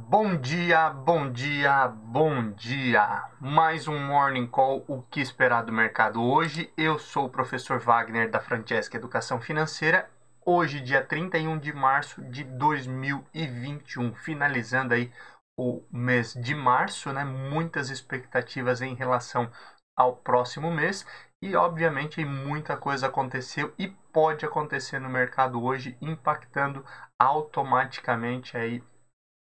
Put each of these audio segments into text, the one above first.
Bom dia, bom dia, bom dia! Mais um Morning Call, o que esperar do mercado hoje? Eu sou o professor Wagner da Francesca Educação Financeira. Hoje, dia 31 de março de 2021, finalizando aí o mês de março, né? Muitas expectativas em relação ao próximo mês e, obviamente, muita coisa aconteceu e pode acontecer no mercado hoje, impactando automaticamente aí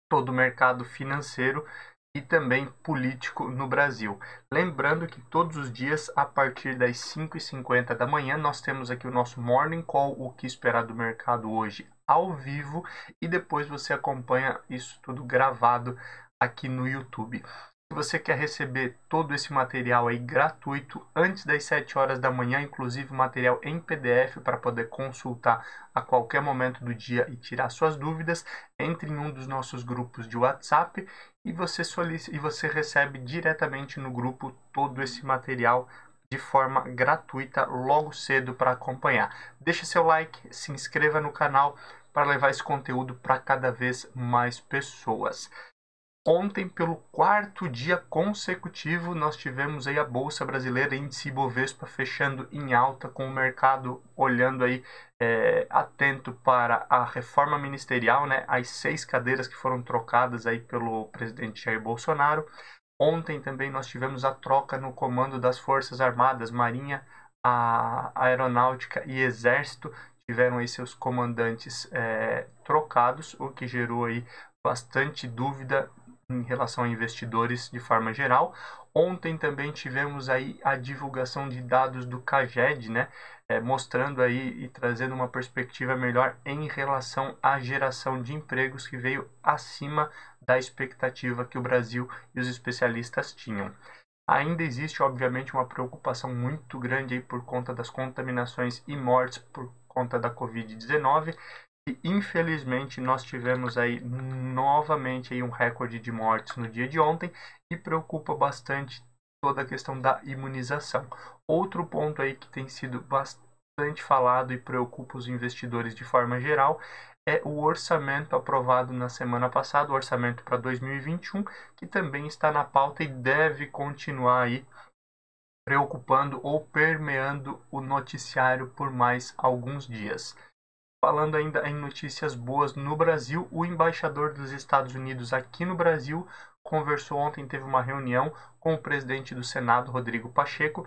todo o mercado financeiro e também político no Brasil. Lembrando que todos os dias, a partir das 5h50 da manhã, nós temos aqui o nosso Morning Call, o que esperar do mercado hoje, ao vivo, e depois você acompanha isso tudo gravado aqui no YouTube. Se você quer receber todo esse material aí gratuito antes das 7 horas da manhã, inclusive material em PDF para poder consultar a qualquer momento do dia e tirar suas dúvidas, entre em um dos nossos grupos de WhatsApp e você recebe diretamente no grupo todo esse material de forma gratuita logo cedo para acompanhar. Deixe seu like, se inscreva no canal para levar esse conteúdo para cada vez mais pessoas. Ontem, pelo quarto dia consecutivo, nós tivemos aí a Bolsa Brasileira, índice Ibovespa, fechando em alta, com o mercado olhando aí atento para a reforma ministerial, né? As 6 cadeiras que foram trocadas aí pelo presidente Jair Bolsonaro. Ontem também nós tivemos a troca no comando das Forças Armadas, Marinha, a Aeronáutica e Exército, tiveram aí seus comandantes trocados, o que gerou aí bastante dúvida em relação a investidores de forma geral. Ontem também tivemos aí a divulgação de dados do CAGED, né, mostrando aí e trazendo uma perspectiva melhor em relação à geração de empregos, que veio acima da expectativa que o Brasil e os especialistas tinham. Ainda existe, obviamente, uma preocupação muito grande aí por conta das contaminações e mortes por conta da Covid-19. E infelizmente nós tivemos aí novamente aí um recorde de mortes no dia de ontem e preocupa bastante toda a questão da imunização. Outro ponto aí que tem sido bastante falado e preocupa os investidores de forma geral é o orçamento aprovado na semana passada, o orçamento para 2021, que também está na pauta e deve continuar aí preocupando ou permeando o noticiário por mais alguns dias. Falando ainda em notícias boas no Brasil, o embaixador dos Estados Unidos aqui no Brasil conversou ontem, teve uma reunião com o presidente do Senado, Rodrigo Pacheco,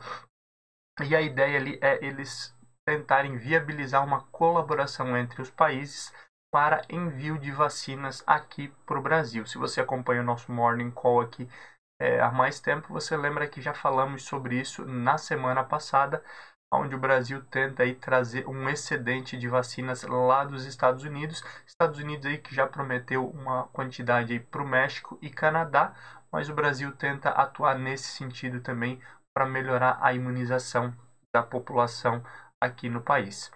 e a ideia ali é eles tentarem viabilizar uma colaboração entre os países para envio de vacinas aqui para o Brasil. Se você acompanha o nosso Morning Call aqui há mais tempo, você lembra que já falamos sobre isso na semana passada, onde o Brasil tenta aí trazer um excedente de vacinas lá dos Estados Unidos. Estados Unidos aí que já prometeu uma quantidade aí para o México e Canadá, mas o Brasil tenta atuar nesse sentido também para melhorar a imunização da população aqui no país.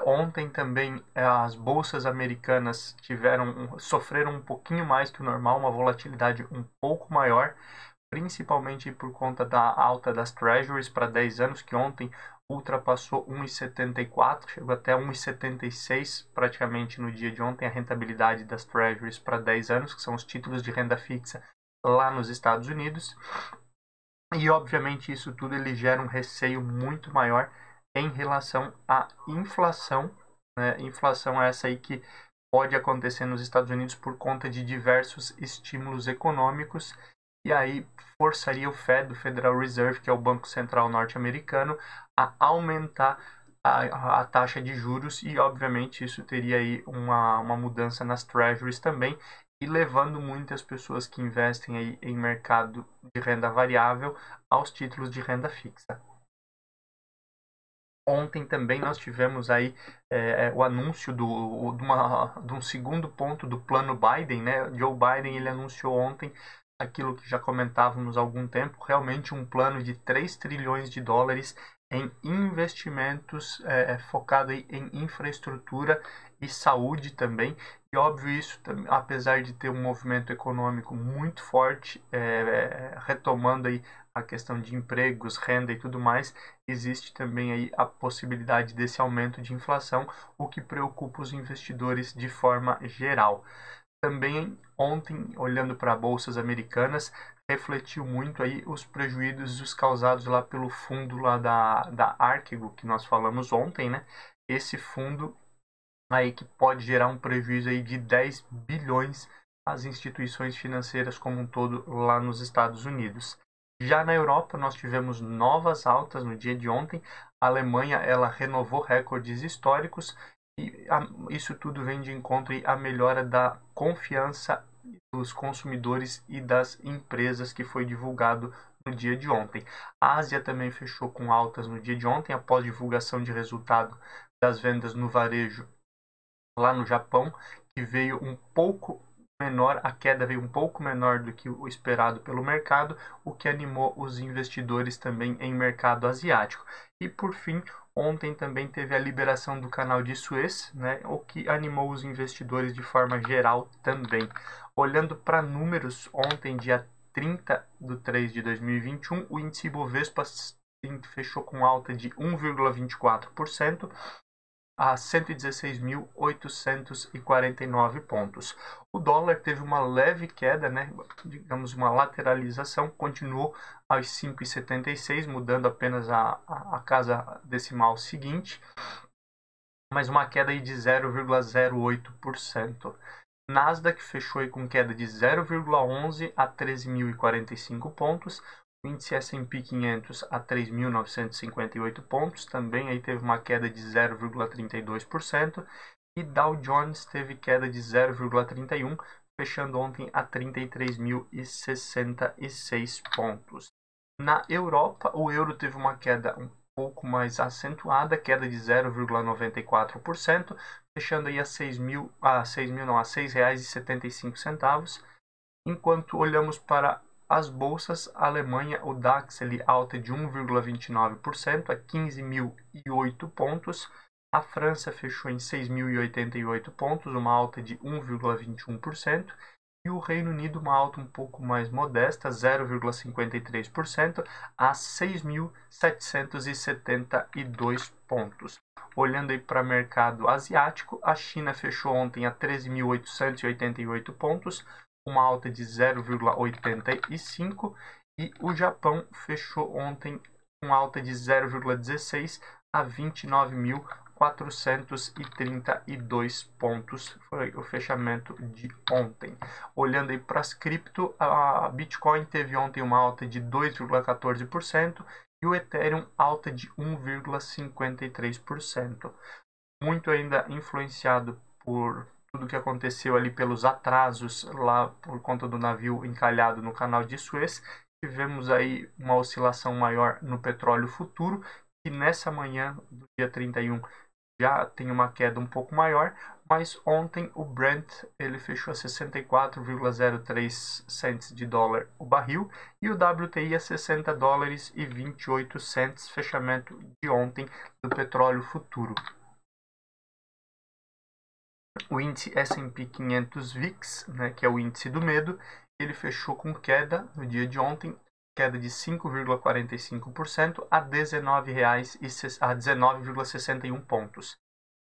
Ontem também as bolsas americanas sofreram um pouquinho mais que o normal, uma volatilidade um pouco maior, principalmente por conta da alta das Treasuries para 10 anos, que ontem ultrapassou 1,74, chegou até 1,76 praticamente no dia de ontem, a rentabilidade das Treasuries para 10 anos, que são os títulos de renda fixa lá nos Estados Unidos. E, obviamente, isso tudo ele gera um receio muito maior em relação à inflação, né? Inflação essa aí que pode acontecer nos Estados Unidos por conta de diversos estímulos econômicos, e aí forçaria o Fed, o Federal Reserve, que é o Banco Central norte-americano, a aumentar a taxa de juros, e obviamente isso teria aí uma mudança nas Treasuries também, e levando muitas pessoas que investem aí em mercado de renda variável aos títulos de renda fixa. Ontem também nós tivemos aí o anúncio de um segundo ponto do plano Biden, né? Joe Biden ele anunciou ontem aquilo que já comentávamos há algum tempo, realmente um plano de 3 trilhões de dólares em investimentos focado aí em infraestrutura e saúde também. E óbvio isso, apesar de ter um movimento econômico muito forte, retomando aí a questão de empregos, renda e tudo mais, existe também aí a possibilidade desse aumento de inflação, o que preocupa os investidores de forma geral. Também ontem, olhando para bolsas americanas, refletiu muito aí os prejuízos causados lá pelo fundo lá da Archegos, que nós falamos ontem, né? Esse fundo aí que pode gerar um prejuízo aí de 10 bilhões às instituições financeiras como um todo lá nos Estados Unidos. Já na Europa, nós tivemos novas altas no dia de ontem. A Alemanha, ela renovou recordes históricos e isso tudo vem de encontro à melhora da confiança dos consumidores e das empresas que foi divulgado no dia de ontem. A Ásia também fechou com altas no dia de ontem, após divulgação de resultado das vendas no varejo lá no Japão, que veio um pouco menor, a queda veio um pouco menor do que o esperado pelo mercado, o que animou os investidores também em mercado asiático. E por fim, ontem também teve a liberação do canal de Suez, né, o que animou os investidores de forma geral também. Olhando para números, ontem, dia 30 de 3 de 2021, o índice Ibovespa fechou com alta de 1,24%, a 116.849 pontos. O dólar teve uma leve queda, né? Digamos uma lateralização, continuou aos 5,76, mudando apenas a casa decimal seguinte, mas uma queda aí de 0,08%. Nasdaq fechou aí com queda de 0,11 a 13.045 pontos. O índice S&P 500 a 3.958 pontos, também aí teve uma queda de 0,32%, e Dow Jones teve queda de 0,31%, fechando ontem a 33.066 pontos. Na Europa, o euro teve uma queda um pouco mais acentuada, queda de 0,94%, fechando aí a R$6,75, enquanto olhamos para as bolsas, a Alemanha, o DAX, ele alta de 1,29% a 15.008 pontos. A França fechou em 6.088 pontos, uma alta de 1,21%. E o Reino Unido, uma alta um pouco mais modesta, 0,53%, a 6.772 pontos. Olhando aí para o mercado asiático, a China fechou ontem a 13.888 pontos, uma alta de 0,85%, e o Japão fechou ontem com alta de 0,16% a 29.432 pontos, foi o fechamento de ontem. Olhando aí para as cripto, a Bitcoin teve ontem uma alta de 2,14% e o Ethereum alta de 1,53%. Muito ainda influenciado por tudo que aconteceu ali pelos atrasos lá por conta do navio encalhado no canal de Suez. Tivemos aí uma oscilação maior no petróleo futuro, que nessa manhã do dia 31 já tem uma queda um pouco maior, mas ontem o Brent ele fechou a 64,03 cents de dólar o barril e o WTI a 60 dólares e 28 cents, fechamento de ontem do petróleo futuro. O índice S&P 500 VIX, né, que é o índice do medo, ele fechou com queda no dia de ontem, queda de 5,45% a R$19,61 pontos.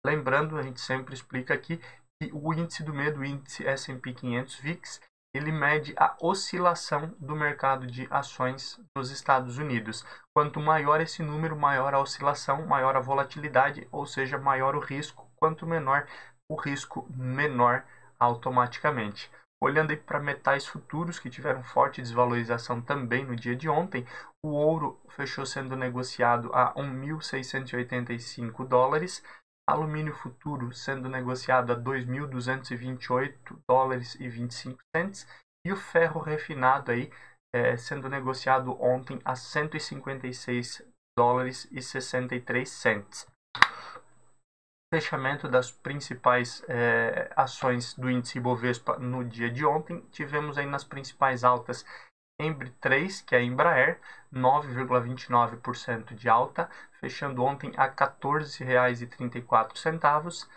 Lembrando, a gente sempre explica aqui que o índice do medo, o índice S&P 500 VIX, ele mede a oscilação do mercado de ações dos Estados Unidos. Quanto maior esse número, maior a oscilação, maior a volatilidade, ou seja, maior o risco. Quanto menor o risco, menor automaticamente. Olhando aí para metais futuros, que tiveram forte desvalorização também no dia de ontem, o ouro fechou sendo negociado a 1.685 dólares, alumínio futuro sendo negociado a 2.228 dólares e 25 cents, e o ferro refinado aí sendo negociado ontem a 156 dólares e 63 cents. Fechamento das principais ações do índice Ibovespa no dia de ontem, tivemos aí nas principais altas Embry 3, que é a Embraer, 9,29% de alta, fechando ontem a R$ 14,34.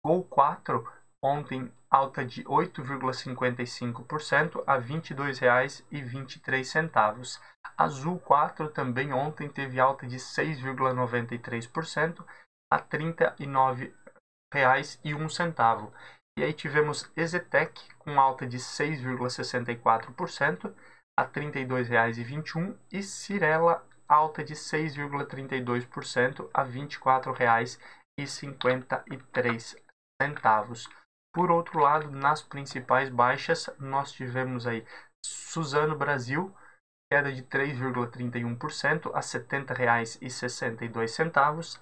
Gol 4, ontem alta de 8,55% a R$ 22,23. Azul 4 também ontem teve alta de 6,93% a R$ 39,01. E aí tivemos EZTEC com alta de 6,64% a R$ 32,21 e Cyrela alta de 6,32% a R$ 24,53. Por outro lado, nas principais baixas, nós tivemos aí Suzano Brasil, queda de 3,31% a R$ 70,62.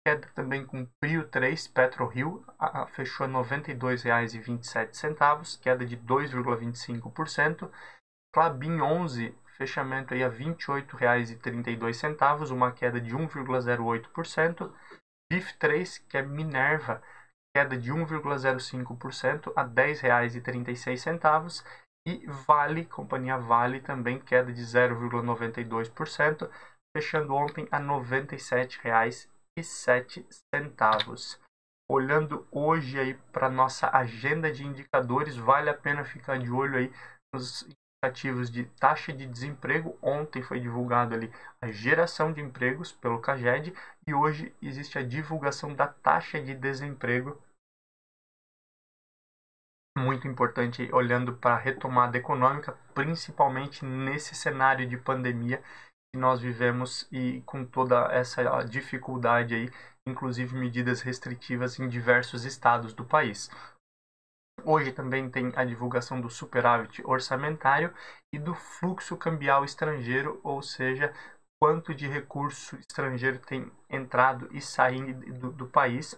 Queda também com Prio 3, PetroRio, fechou a R$ 92,27, queda de 2,25%. Klabin 11, fechamento aí a R$ 28,32, uma queda de 1,08%. BIF 3, que é Minerva, queda de 1,05% a R$ 10,36. E Vale, companhia Vale, também queda de 0,92%, fechando ontem a R$ 97,07. Olhando hoje aí para nossa agenda de indicadores, vale a pena ficar de olho aí nos indicativos de taxa de desemprego. Ontem foi divulgado ali a geração de empregos pelo CAGED e hoje existe a divulgação da taxa de desemprego. Muito importante olhando para a retomada econômica, principalmente nesse cenário de pandemia que nós vivemos e com toda essa dificuldade aí, inclusive medidas restritivas em diversos estados do país. Hoje também tem a divulgação do superávit orçamentário e do fluxo cambial estrangeiro, ou seja, quanto de recurso estrangeiro tem entrado e saído do país.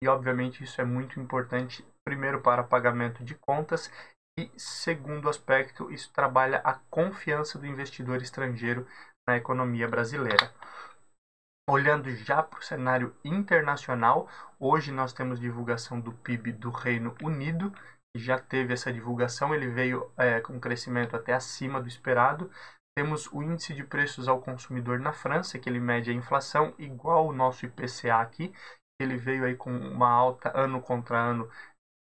E, obviamente, isso é muito importante, primeiro, para pagamento de contas e, segundo aspecto, isso trabalha a confiança do investidor estrangeiro na economia brasileira. Olhando já para o cenário internacional, hoje nós temos divulgação do PIB do Reino Unido, que já teve essa divulgação, ele veio com um crescimento até acima do esperado. Temos o índice de preços ao consumidor na França, que ele mede a inflação, igual o nosso IPCA aqui, ele veio aí com uma alta ano contra ano,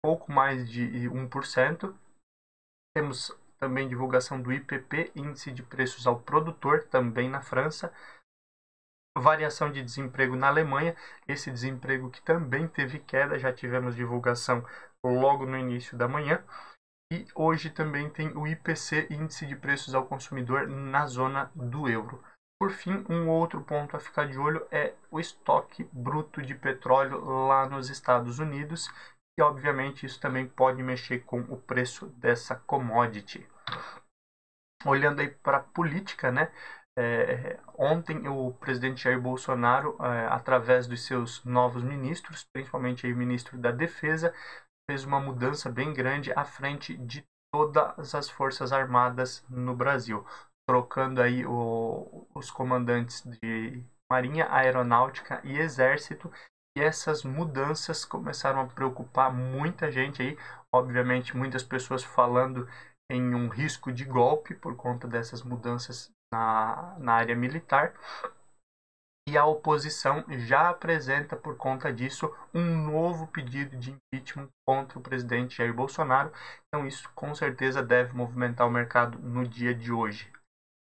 pouco mais de 1%. Temos também divulgação do IPP, índice de preços ao produtor, também na França. Variação de desemprego na Alemanha, esse desemprego que também teve queda, já tivemos divulgação logo no início da manhã. E hoje também tem o IPC, índice de preços ao consumidor na zona do euro. Por fim, um outro ponto a ficar de olho é o estoque bruto de petróleo lá nos Estados Unidos, e obviamente isso também pode mexer com o preço dessa commodity. Olhando aí para a política, né? Ontem o presidente Jair Bolsonaro, através dos seus novos ministros, principalmente aí o ministro da Defesa, fez uma mudança bem grande à frente de todas as Forças Armadas no Brasil, trocando aí os comandantes de Marinha, Aeronáutica e Exército. E essas mudanças começaram a preocupar muita gente aí, obviamente muitas pessoas falando em um risco de golpe por conta dessas mudanças na área militar. E a oposição já apresenta, por conta disso, um novo pedido de impeachment contra o presidente Jair Bolsonaro. Então isso com certeza deve movimentar o mercado no dia de hoje.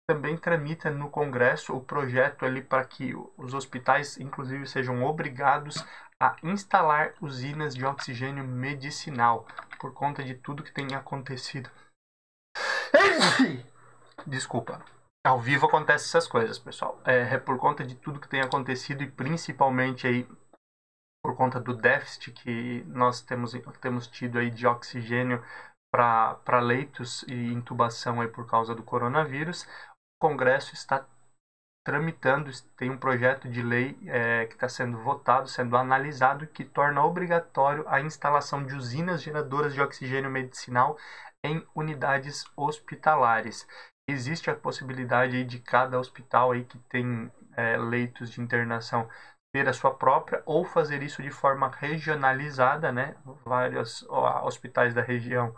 Também tramita no Congresso o projeto ali para que os hospitais, inclusive, sejam obrigados a instalar usinas de oxigênio medicinal, por conta de tudo que tem acontecido. Desculpa. Ao vivo acontecem essas coisas, pessoal. É por conta de tudo que tem acontecido e principalmente aí por conta do déficit que nós temos tido aí de oxigênio para leitos e intubação aí por causa do coronavírus. O Congresso está tramitando, tem um projeto de lei que está sendo votado, sendo analisado, que torna obrigatório a instalação de usinas geradoras de oxigênio medicinal em unidades hospitalares. Existe a possibilidade aí de cada hospital aí que tem leitos de internação ter a sua própria ou fazer isso de forma regionalizada, né? Vários hospitais da região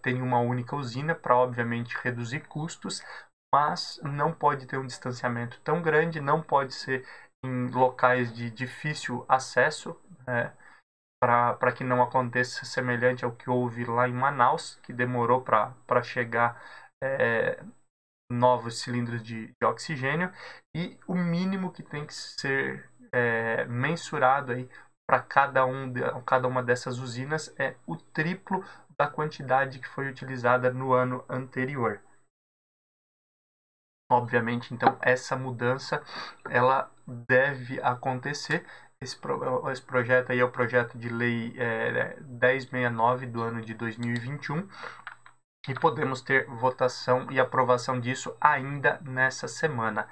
têm uma única usina para, obviamente, reduzir custos, mas não pode ter um distanciamento tão grande, não pode ser em locais de difícil acesso, para que não aconteça semelhante ao que houve lá em Manaus, que demorou para chegar novos cilindros de oxigênio, e o mínimo que tem que ser mensurado aí para cada uma dessas usinas é o triplo da quantidade que foi utilizada no ano anterior. Obviamente, então, essa mudança ela deve acontecer. Esse projeto aí é o projeto de lei 1069 do ano de 2021 e podemos ter votação e aprovação disso ainda nessa semana.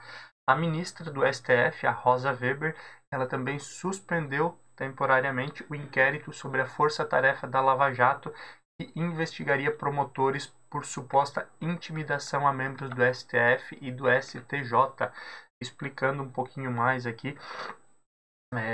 A ministra do STF, a Rosa Weber, ela também suspendeu temporariamente o inquérito sobre a força-tarefa da Lava Jato que investigaria promotores por suposta intimidação a membros do STF e do STJ. Explicando um pouquinho mais aqui,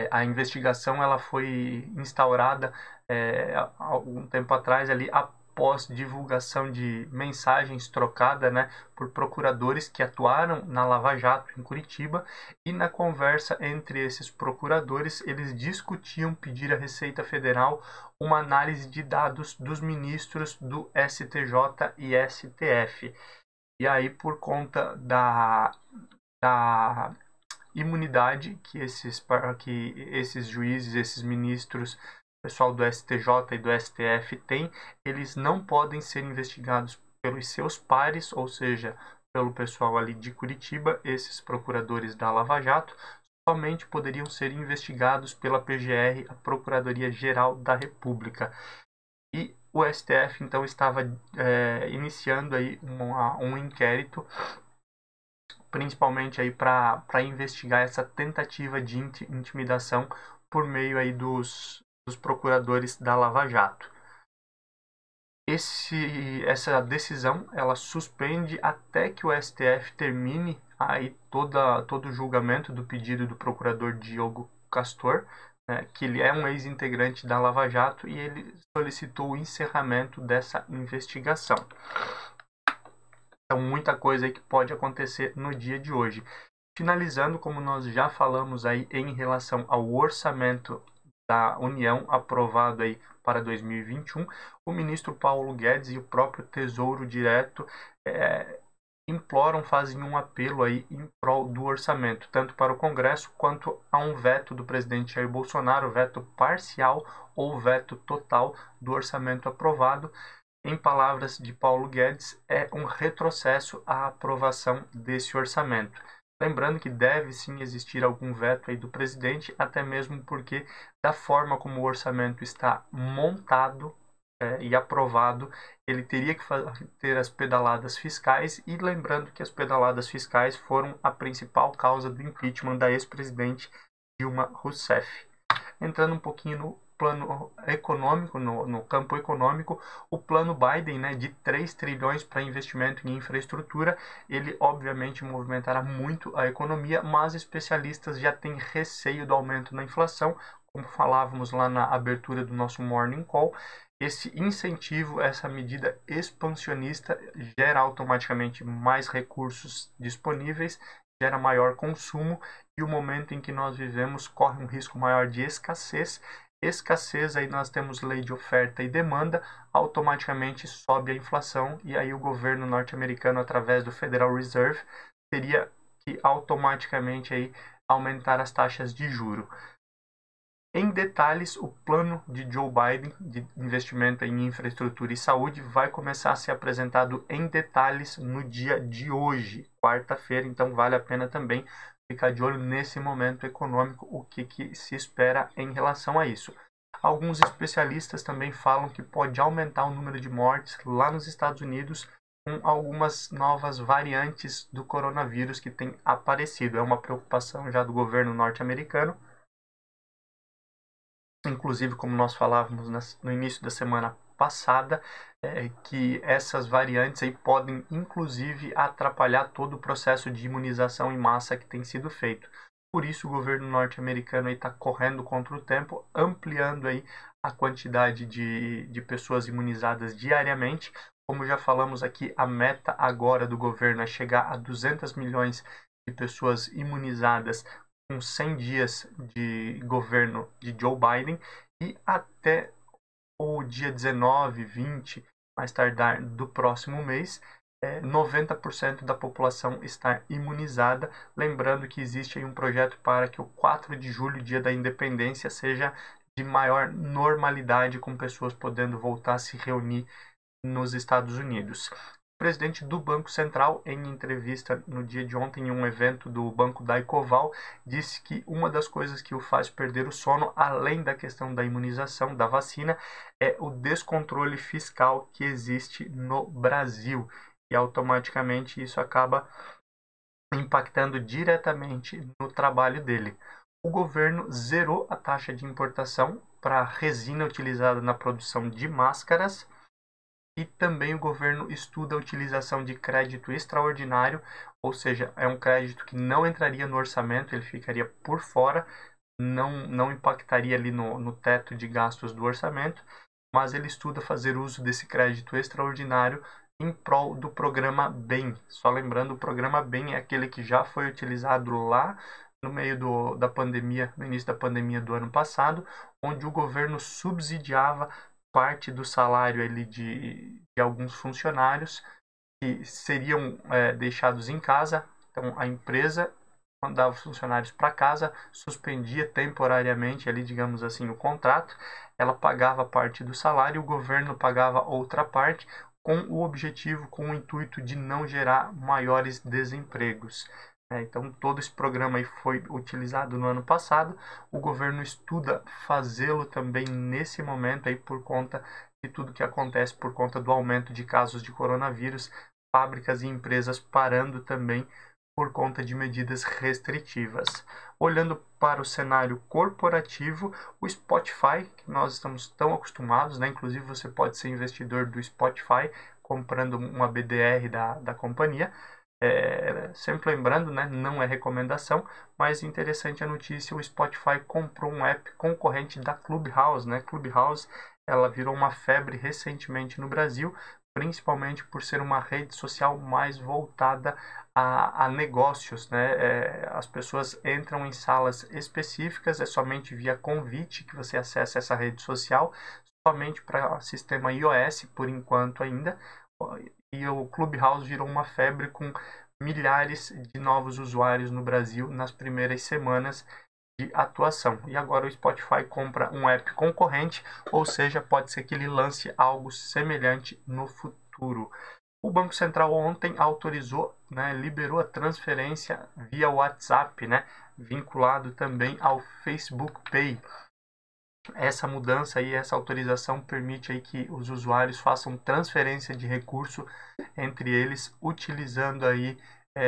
a investigação ela foi instaurada há algum tempo atrás ali após divulgação de mensagens trocadas, né, por procuradores que atuaram na Lava Jato em Curitiba, e na conversa entre esses procuradores eles discutiam pedir à Receita Federal uma análise de dados dos ministros do STJ e STF. E aí, por conta da imunidade que esses juízes, esses ministros, pessoal do STJ e do STF têm, eles não podem ser investigados pelos seus pares, ou seja, pelo pessoal ali de Curitiba, esses procuradores da Lava Jato, somente poderiam ser investigados pela PGR, a Procuradoria-Geral da República. E o STF, então, estava iniciando aí um inquérito principalmente aí para investigar essa tentativa de intimidação por meio aí dos procuradores da Lava Jato. Essa decisão ela suspende até que o STF termine aí todo o julgamento do pedido do procurador Diogo Castor, né, que ele é um ex-integrante da Lava Jato e ele solicitou o encerramento dessa investigação. Então, muita coisa aí que pode acontecer no dia de hoje. Finalizando, como nós já falamos aí em relação ao orçamento da União aprovado aí para 2021, o ministro Paulo Guedes e o próprio Tesouro Direto imploram, fazem um apelo aí em prol do orçamento, tanto para o Congresso quanto a um veto do presidente Jair Bolsonaro, veto parcial ou veto total do orçamento aprovado. Em palavras de Paulo Guedes, é um retrocesso à aprovação desse orçamento. Lembrando que deve sim existir algum veto aí do presidente, até mesmo porque da forma como o orçamento está montado e aprovado, ele teria que ter as pedaladas fiscais, e lembrando que as pedaladas fiscais foram a principal causa do impeachment da ex-presidente Dilma Rousseff. Entrando um pouquinho no plano econômico, no campo econômico, o plano Biden, né, de 3 trilhões para investimento em infraestrutura, ele obviamente movimentará muito a economia, mas especialistas já têm receio do aumento na inflação, como falávamos lá na abertura do nosso Morning Call. Esse incentivo, essa medida expansionista, gera automaticamente mais recursos disponíveis, gera maior consumo, e o momento em que nós vivemos corre um risco maior de escassez. Escassez, aí nós temos lei de oferta e demanda, automaticamente sobe a inflação, e aí o governo norte-americano, através do Federal Reserve, teria que automaticamente aí aumentar as taxas de juro. Em detalhes, o plano de Joe Biden de investimento em infraestrutura e saúde vai começar a ser apresentado em detalhes no dia de hoje, quarta-feira, então vale a pena também ficar de olho nesse momento econômico, o que se espera em relação a isso. Alguns especialistas também falam que pode aumentar o número de mortes lá nos Estados Unidos com algumas novas variantes do coronavírus que têm aparecido. É uma preocupação já do governo norte-americano. Inclusive, como nós falávamos no início da semana passada, que essas variantes aí podem, inclusive, atrapalhar todo o processo de imunização em massa que tem sido feito. Por isso, o governo norte-americano está correndo contra o tempo, ampliando aí a quantidade de pessoas imunizadas diariamente. Como já falamos aqui, a meta agora do governo é chegar a 200 milhões de pessoas imunizadas com 100 dias de governo de Joe Biden, e até o dia 19, 20, mais tardar do próximo mês, 90% da população estar imunizada. Lembrando que existe aí um projeto para que o 4 de julho, dia da independência, seja de maior normalidade, com pessoas podendo voltar a se reunir nos Estados Unidos. O presidente do Banco Central, em entrevista no dia de ontem, em um evento do Banco Daicoval, disse que uma das coisas que o faz perder o sono, além da questão da imunização, da vacina, é o descontrole fiscal que existe no Brasil. E automaticamente isso acaba impactando diretamente no trabalho dele. O governo zerou a taxa de importação para a resina utilizada na produção de máscaras. E também o governo estuda a utilização de crédito extraordinário, ou seja, é um crédito que não entraria no orçamento, ele ficaria por fora, não impactaria ali no teto de gastos do orçamento, mas ele estuda fazer uso desse crédito extraordinário em prol do programa BEM. Só lembrando, o programa BEM é aquele que já foi utilizado lá no meio da pandemia, no início da pandemia do ano passado, onde o governo subsidiava parte do salário ali de alguns funcionários que seriam deixados em casa. Então, a empresa mandava os funcionários para casa, suspendia temporariamente ali, digamos assim, o contrato, ela pagava parte do salário, o governo pagava outra parte, com o objetivo, com o intuito de não gerar maiores desempregos. Então, todo esse programa aí foi utilizado no ano passado. O governo estuda fazê-lo também nesse momento aí por conta de tudo que acontece, por conta do aumento de casos de coronavírus, fábricas e empresas parando também por conta de medidas restritivas. Olhando para o cenário corporativo, o Spotify, que nós estamos tão acostumados, né? Inclusive você pode ser investidor do Spotify comprando uma BDR da companhia. Sempre lembrando, né, não é recomendação, mas interessante a notícia, o Spotify comprou um app concorrente da Clubhouse, né? Clubhouse, ela virou uma febre recentemente no Brasil, principalmente por ser uma rede social mais voltada a negócios, né? As pessoas entram em salas específicas, é somente via convite que você acessa essa rede social, somente para sistema iOS por enquanto ainda. E o Clubhouse virou uma febre com milhares de novos usuários no Brasil nas primeiras semanas de atuação. E agora o Spotify compra um app concorrente, ou seja, pode ser que ele lance algo semelhante no futuro. O Banco Central ontem autorizou, né, liberou a transferência via WhatsApp, né, vinculado também ao Facebook Pay. Essa mudança e essa autorização permite aí que os usuários façam transferência de recurso entre eles utilizando aí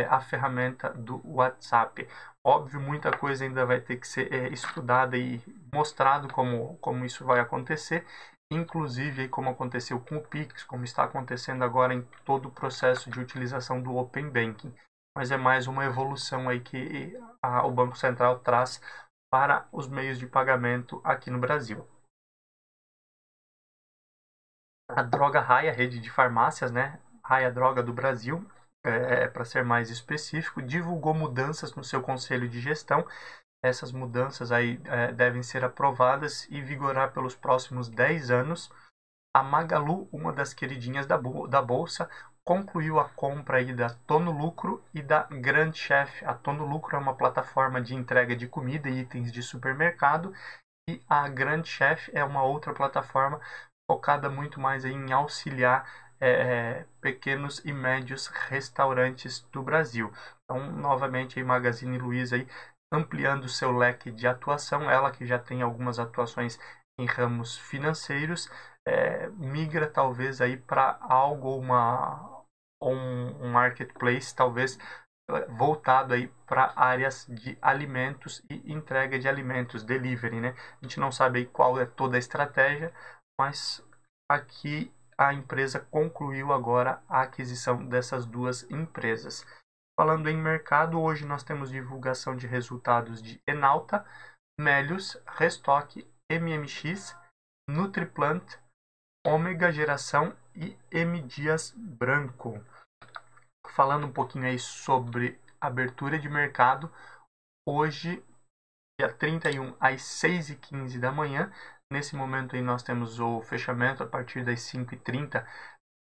a ferramenta do WhatsApp. Óbvio, muita coisa ainda vai ter que ser estudada e mostrado como isso vai acontecer, inclusive aí, como aconteceu com o Pix, como está acontecendo agora em todo o processo de utilização do Open Banking. Mas é mais uma evolução aí que o Banco Central traz para os meios de pagamento aqui no Brasil. A Droga Raia, rede de farmácias, né? Raia Droga do Brasil, para ser mais específico, divulgou mudanças no seu conselho de gestão. Essas mudanças aí devem ser aprovadas e vigorar pelos próximos 10 anos. A Magalu, uma das queridinhas da Bolsa, concluiu a compra aí da Tono Lucro e da Grand Chef. A Tono Lucro é uma plataforma de entrega de comida e itens de supermercado, e a Grand Chef é uma outra plataforma focada muito mais em auxiliar pequenos e médios restaurantes do Brasil. Então, novamente, a Magazine Luiza aí, ampliando o seu leque de atuação, ela que já tem algumas atuações em ramos financeiros, migra talvez aí para algo, um marketplace, talvez voltado aí para áreas de alimentos e entrega de alimentos, delivery, né? A gente não sabe aí qual é toda a estratégia, mas aqui a empresa concluiu agora a aquisição dessas duas empresas. Falando em mercado, hoje nós temos divulgação de resultados de Enalta, Melius, Restock, MMX, Nutriplant, Ômega Geração e M. Dias Branco. Falando um pouquinho aí sobre abertura de mercado, hoje, dia 31, às 6h15 da manhã, nesse momento aí nós temos o fechamento a partir das 5h30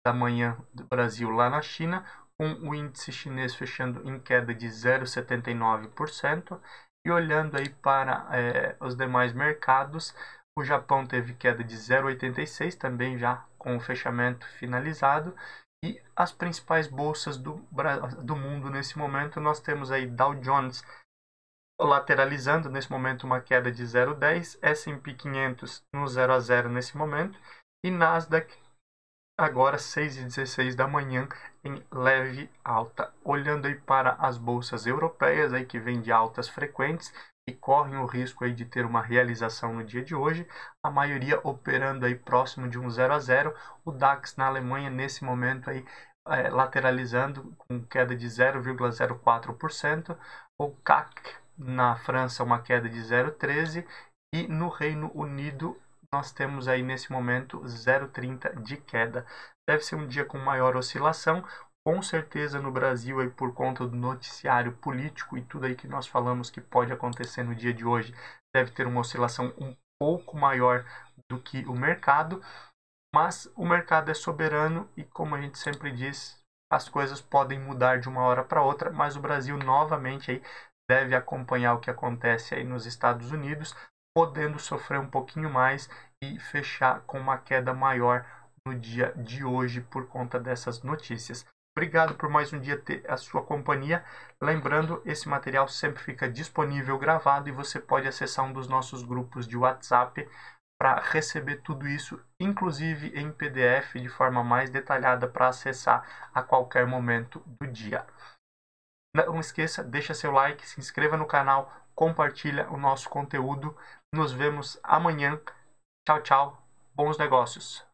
da manhã do Brasil lá na China, com o índice chinês fechando em queda de 0,79%. E olhando aí para os demais mercados, o Japão teve queda de 0,86%, também já com o fechamento finalizado. E as principais bolsas do mundo nesse momento, nós temos aí Dow Jones lateralizando nesse momento uma queda de 0,10, S&P 500 no 0 a 0 nesse momento e Nasdaq agora 6h16 da manhã em leve alta. Olhando aí para as bolsas europeias aí que vêm de altas frequentes e correm o risco aí de ter uma realização no dia de hoje, a maioria operando aí próximo de um 0 a 0, o DAX na Alemanha nesse momento aí lateralizando com queda de 0,04%, o CAC na França uma queda de 0,13 e no Reino Unido nós temos aí nesse momento 0,30 de queda. Deve ser um dia com maior oscilação, com certeza no Brasil aí por conta do noticiário político e tudo aí que nós falamos que pode acontecer no dia de hoje, deve ter uma oscilação um pouco maior do que o mercado, mas o mercado é soberano e como a gente sempre diz, as coisas podem mudar de uma hora para outra, mas o Brasil novamente aí deve acompanhar o que acontece aí nos Estados Unidos, podendo sofrer um pouquinho mais e fechar com uma queda maior no dia de hoje por conta dessas notícias. Obrigado por mais um dia ter a sua companhia. Lembrando, esse material sempre fica disponível gravado e você pode acessar um dos nossos grupos de WhatsApp para receber tudo isso, inclusive em PDF, de forma mais detalhada para acessar a qualquer momento do dia. Não esqueça, deixa seu like, se inscreva no canal, compartilha o nosso conteúdo. Nos vemos amanhã. Tchau, tchau. Bons negócios.